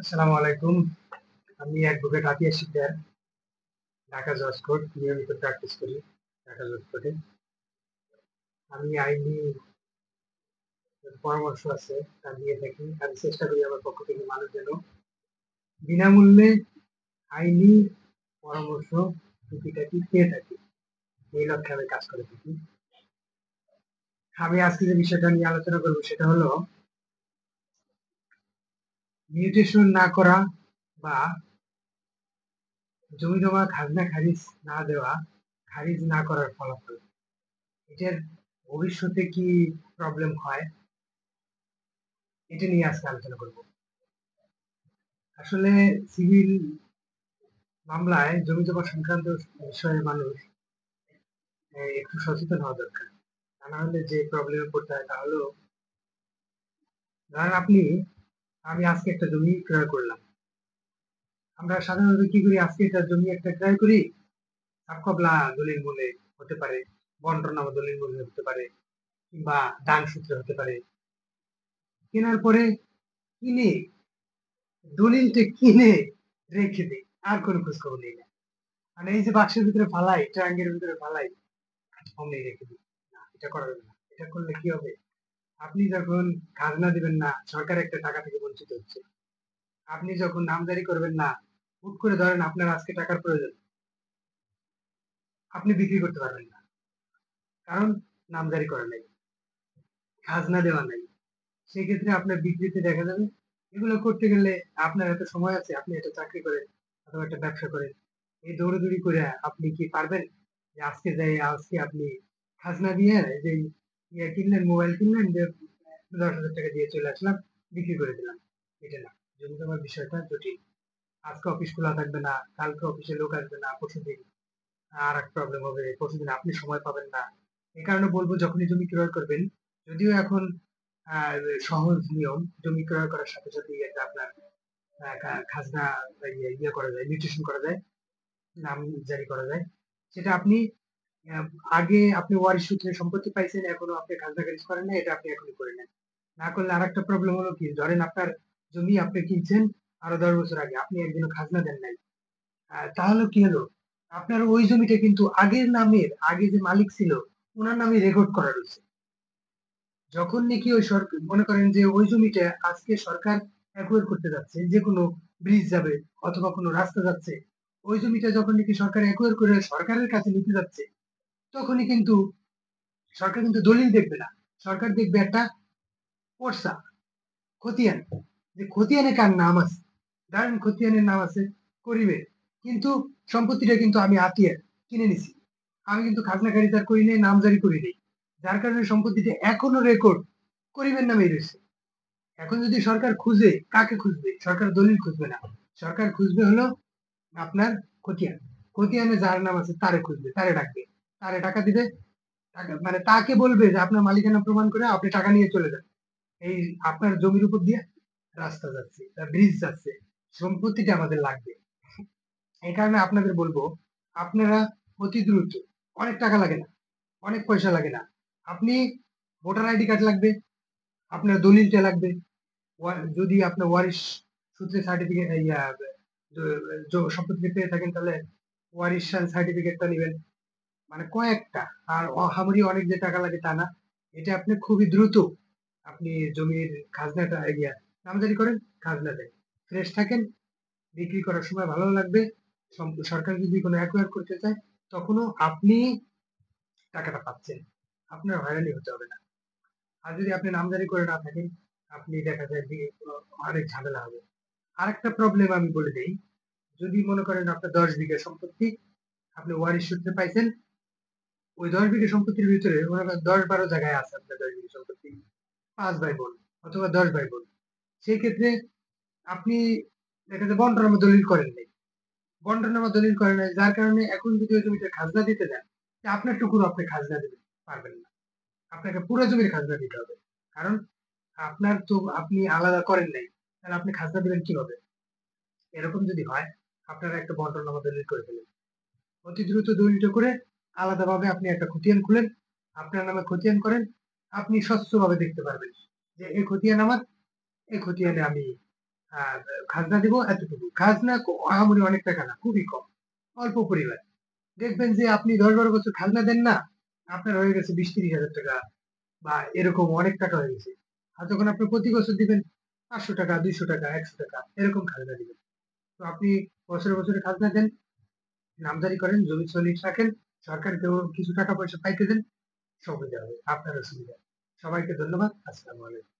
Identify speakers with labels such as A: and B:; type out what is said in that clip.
A: আসসালামু আলাইকুম। আমি অ্যাডভোকেট আতিয়া শিকদার, ঢাকা জজ কোর্ট নিয়মিত প্র্যাকটিস করি ঢাকা জজ কোর্টে। আমি আইনি পরামর্শ আছে তা দিয়ে থাকি। আমি চেষ্টা করি আমার পক্ষ থেকে মানুষ যেন বিনামূল্যে আইনি পরামর্শ টুকিটাকি পেয়ে থাকি। এই লক্ষ্যে আমি কাজ করে থাকি। আমি আজকে যে বিষয়টা নিয়ে আলোচনা করবো সেটা হলো মিউটেশন না করা বা জমি জমা খাজনা খারিজ না দেওয়া, খারিজ না করার ফলাফল। এটার ভবিষ্যতে কি প্রবলেম হয় এটা নিয়ে আজকে আলোচনা করব। আসলে সিভিল মামলায় জমি জমা সংক্রান্ত বিষয়ে মানুষ একটু সচেতন হওয়া দরকার। তা না হলে যে প্রবলেমে পড়তে হয় তা হলো, ধরেন আমি আজকে একটা জমি ক্রয় করলাম। আমরা সাধারণত কি করি, আজকে একটা জমি একটা ক্রয় করি, সাবকবলা দলিল মূলে হতে পারে, বন্টনামা দলিল মূলে হতে পারে, কিংবা দান সূত্রে হতে পারে। কেনার পরে কিনে দলিলটা কিনে রেখে দিই, আর কোনো খোঁজ খবর নেই না। মানে এই যে বাক্সের ভিতরে ফালাই, ট্রাঙ্গের ভিতরে ফালাই, অমনি রেখে দিই। না, এটা করা যাবে না। এটা করলে কি হবে, আপনি যখন খাজনা দিবেন না, সরকার একটা টাকা থেকে বঞ্চিত হচ্ছে। আপনি যখন নামজারি করবেন না, হুট করে ধরেন আপনার আজকে টাকার প্রয়োজন, আপনি বিক্রি করতে পারবেন না, কারণ নামজারি করা নাই, খাজনা দেওয়া নাই। সেক্ষেত্রে আপনার বিক্রিতে দেখা যাবে। এগুলো করতে গেলে আপনার এত সময় আছে, আপনি একটা চাকরি করেন অথবা একটা ব্যবসা করেন, এই দৌড়াদৌড়ি করে আপনি কি পারবেন যে আজকে আপনি খাজনা দিয়ে যে ইয়ে কিনলেন, মোবাইল কিনলেন, যে 10,000 টাকা দিয়ে চলে আসলাম, বিক্রি করে দিলাম? এটা না। জমি জমার বিষয়টা জটিল। আজকে অফিস খোলা থাকবে না, কালকে অফিসে লোক আসবে না, পরশুদিন আর এক প্রবলেম হবে, পরশুদিন আপনি সময় পাবেন না। এই কারণে বলবো, যখনই জমি ক্রয় করবেন, যদিও এখন আহ, সহজ নিয়ম, জমি ক্রয় করার সাথে সাথে এটা আপনার খাজনা ইয়ে করা যায়, মিউটেশন করা যায়, নাম জারি করা যায়। সেটা আপনি আহ, আগে আপনি ওয়ারিশ সূত্রে সম্পত্তি পাইছেন, এখনো আপনি খাজনা খারিজ করেন না, এটা আপনি এখনই করে নেন। না করলে আরেকটা প্রবলেম হলো কি, ধরেন আপনার জমি আপনি কিনছেন আরো 10 বছর আগে, আপনি একদিনও খাজনা দেন নাই। তাহলে কি হলো, আপনার ওই জমিটা কিন্তু আগের নামের, আগে যে মালিক ছিল ওনার নামে রেকর্ড করা রয়েছে। যখন নাকি ওই সরকার মনে করেন যে ওই জমিটা আজকে সরকার অ্যাকোয়ার করতে যাচ্ছে, যে কোনো ব্রিজ যাবে অথবা কোনো রাস্তা যাচ্ছে, ওই জমিটা যখন নাকি সরকার অ্যাকোয়ার করে সরকারের কাছে নিতে যাচ্ছে, তখনই কিন্তু সরকার কিন্তু দলিল দেখবে না। সরকার দেখবে একটা পর্চা, খতিয়ান, যে খতিয়ানে কার নাম আছে। ধরেন খতিয়ানের নাম আছে করিমের, কিন্তু সম্পত্তিটা কিন্তু আমি আতিয়ার কিনে নিছি, আমি কিন্তু খাজনা খারিজ আর করি নাই, নামজারি করি নাই। যার কারণে সম্পত্তিটা এখনো রেকর্ড করিমের নামেই রয়েছে। এখন যদি সরকার খুঁজে, কাকে খুঁজবে? সরকার দলিল খুঁজবে না, সরকার খুঁজবে হলো আপনার খতিয়ান। খতিয়ানে যার নাম আছে তারে খুঁজবে, তারে ডাকবে, তারে টাকা দিবে। টাকা মানে তাকে বলবে যে আপনার মালিকানা প্রমাণ করে আপনি টাকা নিয়ে চলে যান। এই আপনার জমির উপর দিয়ে রাস্তা যাচ্ছে, ব্রিজ যাচ্ছে, সম্পত্তিটা আমাদের লাগবে। এই কারণে আপনাদের বলবো, আপনারা অতি দ্রুত, অনেক টাকা লাগে না, অনেক পয়সা লাগে না, আপনি ভোটার আইডি কার্ড লাগবে, আপনার দলিলটা লাগবে, যদি আপনার ওয়ারিশ সূত্রে সার্টিফিকেট সম্পত্তি পেয়ে থাকেন, তাহলে ওয়ারিশ সার্টিফিকেটটা নেবেন। মানে কয়েকটা, আর আহামরি অনেক যে টাকা লাগে তা না। এটা আপনি খুবই দ্রুত আপনি জমির খাজনাটা নামজারি করেন, খাজনা দেন, ফ্রেশ থাকেন, বিক্রি করার সময় ভালো লাগবে। সরকার যদি কোনো অ্যাকোয়ার করতে চায়, তখনও আপনি টাকাটা পাচ্ছেন, আপনার হয়রানি হতে হবে না। আর যদি আপনি নামজারি করে না থাকেন, আপনি দেখা যায় যে অনেক ঝামেলা হবে। আরেকটা প্রবলেম আমি বলে দেই, যদি মনে করেন আপনার 10 বিঘা সম্পত্তি আপনি ওয়ারিশ সূত্রে পাইছেন, ওই 10 বিঘা সম্পত্তির ভিতরে মনে করেন 10-12 জায়গায় আছে আপনার 10 বিঘা সম্পত্তি, 5 ভাই বোন অথবা 10 ভাই বোন। সেই ক্ষেত্রে আপনি দেখা যায় বন্টনামা দলিল করেন নাই, বন্টনামা দলিল করেন নাই, যার কারণে এখন যদি ওই জমিটা খাজনা দিতে যান, আপনার টুকুরও আপনি খাজনা দিতে পারবেন না, আপনাকে পুরো জমির খাজনা দিতে হবে। কারণ আপনার তো আপনি আলাদা করেন নাই, তাহলে আপনি খাজনা দিবেন কিভাবে? এরকম যদি হয়, আপনারা একটা বন্টনামা দলিল করে ফেলেন, অতি দ্রুত দলিলটা করে আলাদাভাবে আপনি একটা খতিয়ান খুলেন, আপনার নামে খতিয়ান করেন। আপনি স্বচ্ছভাবে দেখতে পারবেন যে এই খতিয়ান আমার, এই খতিয়ানে আমি আর খাজনা দিব এতটুকু। খাজনা আহামরি অনেক টাকা না, খুবই কম। অল্প পরিমাণ। দেখবেন যে আপনি ১০-১২ বছর খাজনা দেন না, আপনার হয়ে গেছে ২০-৩০,০০০ টাকা বা এরকম অনেক টাকা হয়ে গেছে। আর যখন আপনি প্রতি বছর দিবেন ৳৫০০, ৳২০০, ৳১০০ এরকম খাজনা দিবেন। তো আপনি বছরে, বছরে খাজনা দেন, নামজারি করেন, জমি সলিড রাখেন, সরকারকেও কিছু টাকা পয়সা পাইতে দেন, সুবিধা হবে। আপনারও সুবিধা। সবাইকে ধন্যবাদ। আসসালামু আলাইকুম।